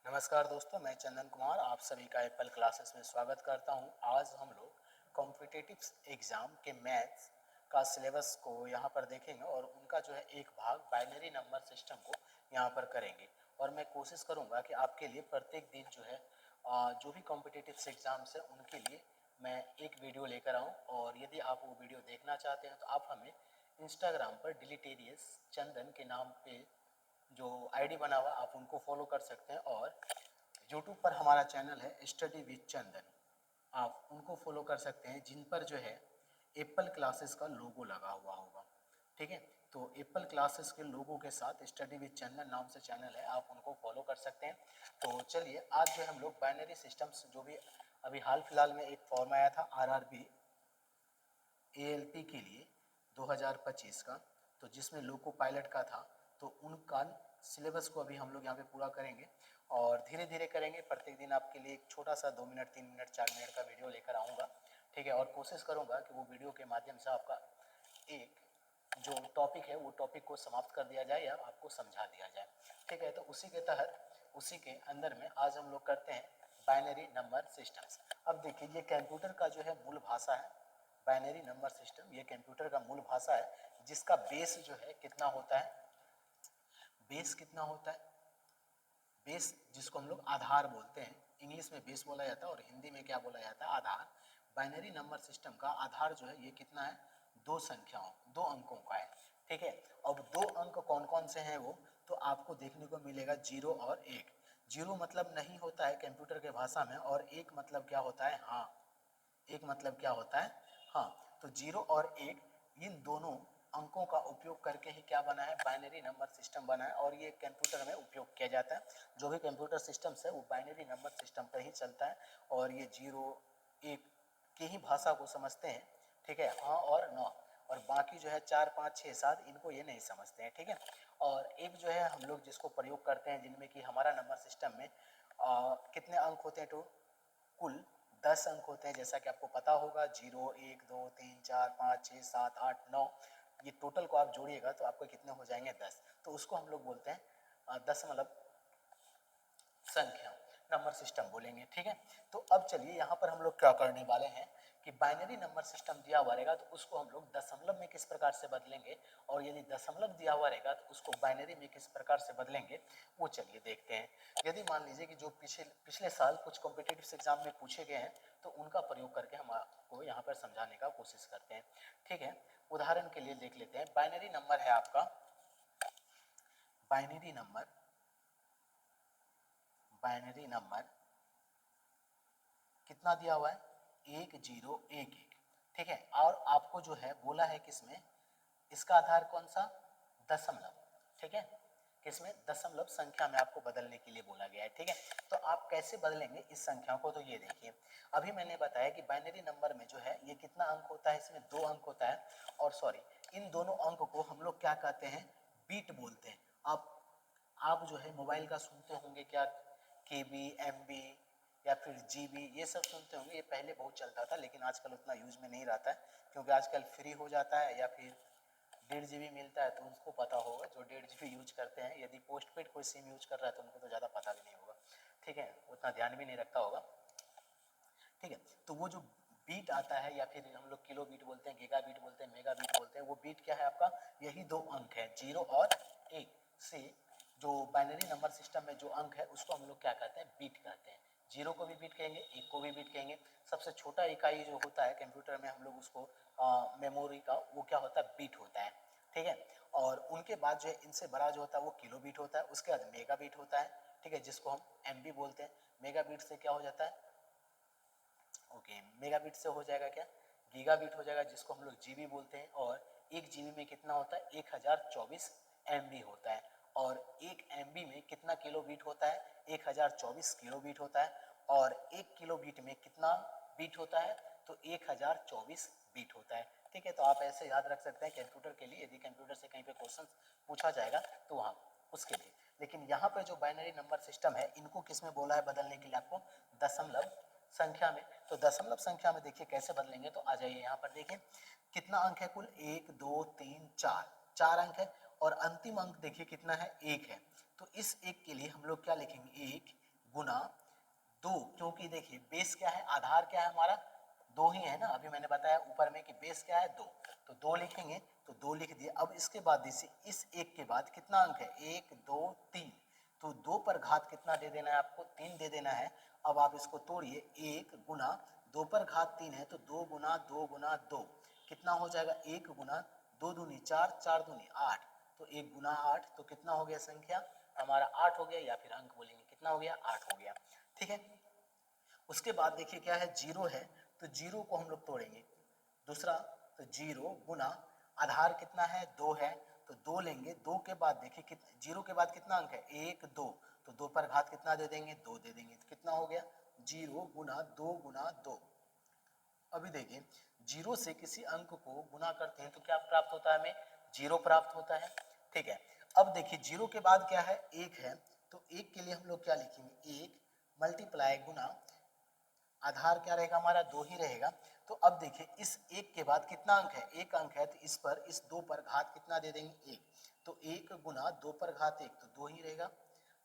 नमस्कार दोस्तों, मैं चंदन कुमार आप सभी का एप्पल क्लासेस में स्वागत करता हूं। आज हम लोग कॉम्पिटिटिव एग्जाम के मैथ्स का सिलेबस को यहां पर देखेंगे और उनका जो है एक भाग बाइनरी नंबर सिस्टम को यहां पर करेंगे। और मैं कोशिश करूंगा कि आपके लिए प्रत्येक दिन जो है जो भी कॉम्पिटिटिव एग्जाम्स है उनके लिए मैं एक वीडियो लेकर आऊँ। और यदि आप वो वीडियो देखना चाहते हैं तो आप हमें इंस्टाग्राम पर डिलीटेरियस चंदन के नाम पे जो आईडी बना हुआ आप उनको फॉलो कर सकते हैं। और यूट्यूब पर हमारा चैनल है स्टडी विद चंदन, आप उनको फॉलो कर सकते हैं जिन पर जो है एप्पल क्लासेस का लोगो लगा हुआ होगा। ठीक है, तो एप्पल क्लासेस के लोगो के साथ स्टडी विद चंदन नाम से चैनल है, आप उनको फॉलो कर सकते हैं। तो चलिए आज जो हम लोग बाइनरी सिस्टम्स जो भी अभी हाल फिलहाल में एक फॉर्म आया था आरआरबी एएलपी के लिए 2025 का, तो जिसमें लोको पायलट का था, तो उनका सिलेबस को अभी हम लोग यहाँ पे पूरा करेंगे और धीरे धीरे करेंगे। प्रत्येक दिन आपके लिए एक छोटा सा 2 मिनट 3 मिनट 4 मिनट का वीडियो लेकर आऊँगा। ठीक है, और कोशिश करूँगा कि वो वीडियो के माध्यम से आपका एक जो टॉपिक है वो टॉपिक को समाप्त कर दिया जाए या आपको समझा दिया जाए। ठीक है, तो उसी के तहत उसी के अंदर में आज हम लोग करते हैं बाइनरी नंबर सिस्टम्स। अब देखिए ये कंप्यूटर का जो है मूल भाषा है बाइनरी नंबर सिस्टम, ये कंप्यूटर का मूल भाषा है जिसका बेस जो है कितना होता है, बेस कितना होता है, बेस जिसको हम लोग आधार बोलते हैं, इंग्लिश में बेस बोला जाता है और हिंदी में क्या बोला जाता है, आधार। बाइनरी नंबर सिस्टम का आधार जो है ये कितना है, दो संख्याओं दो अंकों का है। ठीक है, अब दो अंक कौन कौन से हैं वो तो आपको देखने को मिलेगा 0 और 1। 0 मतलब नहीं होता है कंप्यूटर के भाषा में, और 1 मतलब क्या होता है, हाँ। एक मतलब क्या होता है, हाँ। तो 0 और 1 इन दोनों अंकों का उपयोग करके ही क्या बना है, बाइनरी नंबर सिस्टम बना है। और ये कंप्यूटर में उपयोग किया जाता है, जो भी कंप्यूटर सिस्टम्स है वो बाइनरी नंबर सिस्टम पर ही चलता है। और ये 0 1 की ही भाषा को समझते हैं। ठीक है, हाँ और नौ, और बाकी जो है 4 5 6 7 इनको ये नहीं समझते हैं। ठीक है, और एक जो है हम लोग जिसको प्रयोग करते हैं जिनमें कि हमारा नंबर सिस्टम में कितने अंक होते हैं, तो कुल 10 अंक होते हैं। जैसा कि आपको पता होगा 0 1 2 3 4 5 6 7 8 9, ये टोटल को आप जोड़िएगा तो आपको कितने हो जाएंगे, 10। तो उसको हम लोग बोलते हैं दशमलव संख्या, नंबर सिस्टम बोलेंगे। ठीक है, तो अब चलिए यहाँ पर हम लोग क्या करने वाले हैं कि बाइनरी नंबर सिस्टम दिया हुआ रहेगा तो उसको हम लोग दशमलव में किस प्रकार से बदलेंगे, और यदि दशमलव दिया हुआ रहेगा तो उसको बाइनरी में किस प्रकार से बदलेंगे वो चलिए देखते हैं। यदि मान लीजिए कि जो पिछले साल कुछ कॉम्पिटिटिव एग्जाम में पूछे गए हैं तो उनका प्रयोग करके हम आपको यहाँ पर समझाने का कोशिश करते हैं। ठीक है, उदाहरण के लिए देख लेते हैं। बाइनरी नंबर है आपका, बाइनरी नंबर, बाइनरी नंबर कितना दिया हुआ है, 1 0 1 1। ठीक है, और आपको जो है बोला है किसमें, इसका आधार कौन सा, दशमलव। ठीक है, किसमें, दशमलव संख्या में आपको बदलने के लिए बोला गया है। ठीक है, तो आप कैसे बदलेंगे इस संख्या को, तो ये देखिए अभी मैंने बताया कि बाइनरी नंबर में जो है ये कितना अंक होता है, इसमें 2 अंक होता है। और सॉरी, इन दोनों अंक को हम लोग क्या कहते हैं, बीट बोलते हैं। आप जो है मोबाइल का सुनते होंगे क्या, केबी एमबी या फिर जीबी, ये सब सुनते होंगे। ये पहले बहुत चलता था लेकिन आजकल उतना यूज में नहीं रहता है, क्योंकि आजकल फ्री हो जाता है या फिर 1.5 GB मिलता है। तो उनको पता होगा जो 1.5 GB यूज करते हैं, यदि पोस्ट पेड कोई सिम यूज कर रहा है तो उनको तो ज़्यादा पता भी नहीं होगा। ठीक है, उतना ध्यान भी नहीं रखता होगा। ठीक है, तो वो जो बीट आता है या फिर हम लोग किलो बीट बोलते हैं, गीगा बीट बोलते हैं, मेगा बीट बोलते हैं, वो बीट क्या है आपका, यही 2 अंक है 0 और 1 से। जो बाइनरी नंबर सिस्टम में जो अंक है उसको हम लोग क्या कहते हैं, बीट कहते हैं। 0 को भी बीट कहेंगे, 1 को भी बीट कहेंगे। सबसे छोटा इकाई जो होता है कंप्यूटर में हम लोग उसको मेमोरी का, वो क्या होता है, बीट होता है। ठीक है, और उनके बाद जो है इनसे बड़ा जो होता है वो किलो बीट होता है, उसके बाद मेगा बीट होता है। ठीक है, जिसको हम एमबी बोलते हैं। मेगा बीट से क्या हो जाता है, ओके, मेगा बिट से हो जाएगा क्या, गीगा बिट हो जाएगा, जिसको हम लोग जीबी बोलते हैं। और 1 जीबी में कितना होता है, 1024 एमबी होता है। और 1 एमबी में कितना किलो बीट होता है, 1024 किलो बीट होता है। और 1 किलो बीट में कितना बीट होता है, तो 1024 बीट होता है। ठीक है, तो आप ऐसे याद रख सकते हैं कंप्यूटर के लिए, यदि कंप्यूटर से कहीं पे क्वेश्चन पूछा जाएगा तो वहाँ उसके लिए। लेकिन यहाँ पर जो बाइनरी नंबर सिस्टम है इनको किस में बोला है बदलने के लिए आपको, दशमलव संख्या में। तो दशमलव संख्या में देखिए कैसे बदलेंगे, तो आ जाइए यहाँ पर देखिए कितना अंक है कुल, 1 2 3 4, 4 अंक है। और अंतिम अंक देखिए कितना है, 1 है। तो इस 1 के लिए हम लोग क्या लिखेंगे, 1 गुना 2, क्योंकि देखिए बेस क्या है, आधार क्या है हमारा 2 ही है ना, अभी मैंने बताया ऊपर में कि बेस क्या है 2, तो 2 लिखेंगे तो 2 लिख दिए। अब इसके बाद देखिए इस 1 के बाद कितना अंक है, 1 2 3, तो 2 पर घात कितना दे देना है आपको, 3 दे देना है। अब आप इसको तोड़िए, 1 गुना 2 पर घात 3 है तो 2 गुना 2 गुना 2 कितना हो जाएगा, 1 गुना 2 दूनी 4, 4 दूनी 8, तो 1 गुना 8 तो कितना हो गया संख्या हमारा 8 हो गया, या फिर अंक बोलेंगे कितना हो गया 8 हो गया। ठीक है, उसके बाद देखिए क्या है, जीरो है तो जीरो को हम लोग तोड़ेंगे, दूसरा तो जीरो गुना आधार कितना है 2 है तो 2 लेंगे, 2 के बाद देखिए कितना, जीरो के बाद कितना अंक है 1 2, तो 2 पर घात कितना दे देंगे 2 दे देंगे, तो कितना हो गया जीरो गुना 2 गुना 2। अभी देखिए जीरो से किसी अंक को गुना करते हैं तो क्या प्राप्त होता है, हमें जीरो प्राप्त होता है। ठीक है, अब देखिए जीरो के बाद क्या है 1 है, तो 1 के लिए हम लोग क्या लिखेंगे, 1 मल्टीप्लाई गुना आधार क्या रहेगा हमारा 2 ही रहेगा। तो अब देखिए इस 1 के बाद कितना अंक है, 1 अंक है, तो इस पर इस 2 पर घात कितना दे देंगे 1, तो 1 गुना 2 पर घात 1 तो 2 ही रहेगा।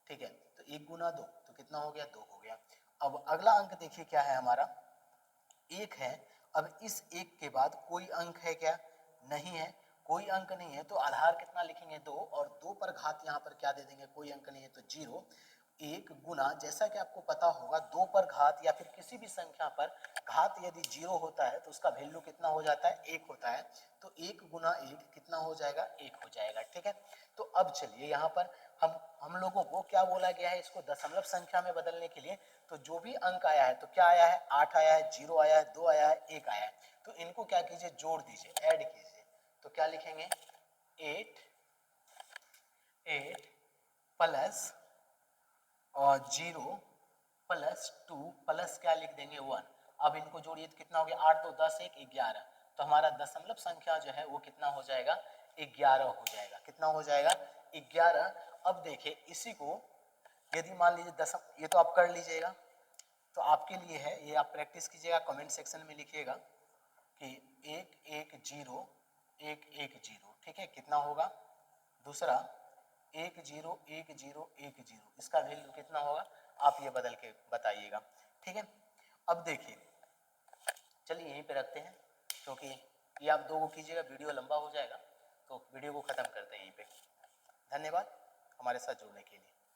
ठीक है, तो 1 गुना 2 तो कितना हो गया 2 हो गया। अब अगला अंक देखिए क्या है हमारा 1 है, अब इस 1 के बाद कोई अंक है क्या, नहीं है, कोई अंक नहीं है, तो आधार कितना लिखेंगे 2, और 2 पर घात यहाँ पर क्या दे देंगे, कोई अंक नहीं है तो 0। 1 गुना, जैसा कि आपको पता होगा 2 पर घात या फिर किसी भी संख्या पर घात यदि 0 होता है तो उसका वैल्यू कितना हो जाता है 1 होता है, तो 1 गुना 1 कितना हो जाएगा 1 हो जाएगा। ठीक है, तो अब चलिए यहाँ पर हम लोगों को क्या बोला गया है, इसको दशमलव संख्या में बदलने के लिए, तो जो भी अंक आया है तो क्या आया है 8 आया है, 0 आया है, 2 आया है, 1 आया है, तो इनको क्या कीजिए जोड़ दीजिए, ऐड कीजिए, तो क्या लिखेंगे 8 प्लस और 0 प्लस 2 प्लस क्या लिख देंगे 1। अब इनको जोड़िए तो कितना हो गया 8 2 10 1 11, तो हमारा दशमलव संख्या जो है वो कितना हो जाएगा 11 हो जाएगा, कितना हो जाएगा 11। अब देखिए इसी को यदि मान लीजिए दशम, ये तो आप कर लीजिएगा, तो आपके लिए है ये, आप प्रैक्टिस कीजिएगा, कमेंट सेक्शन में लिखिएगा कि 1 1 0 1 1 0। ठीक है, कितना होगा, दूसरा 1 0 1 0 1 0, इसका वैल्यू कितना होगा आप ये बदल के बताइएगा। ठीक है, अब देखिए चलिए यहीं पे रखते हैं, क्योंकि ये आप दो को कीजिएगा वीडियो लंबा हो जाएगा, तो वीडियो को ख़त्म करते हैं यहीं पे। धन्यवाद हमारे साथ जुड़ने के लिए।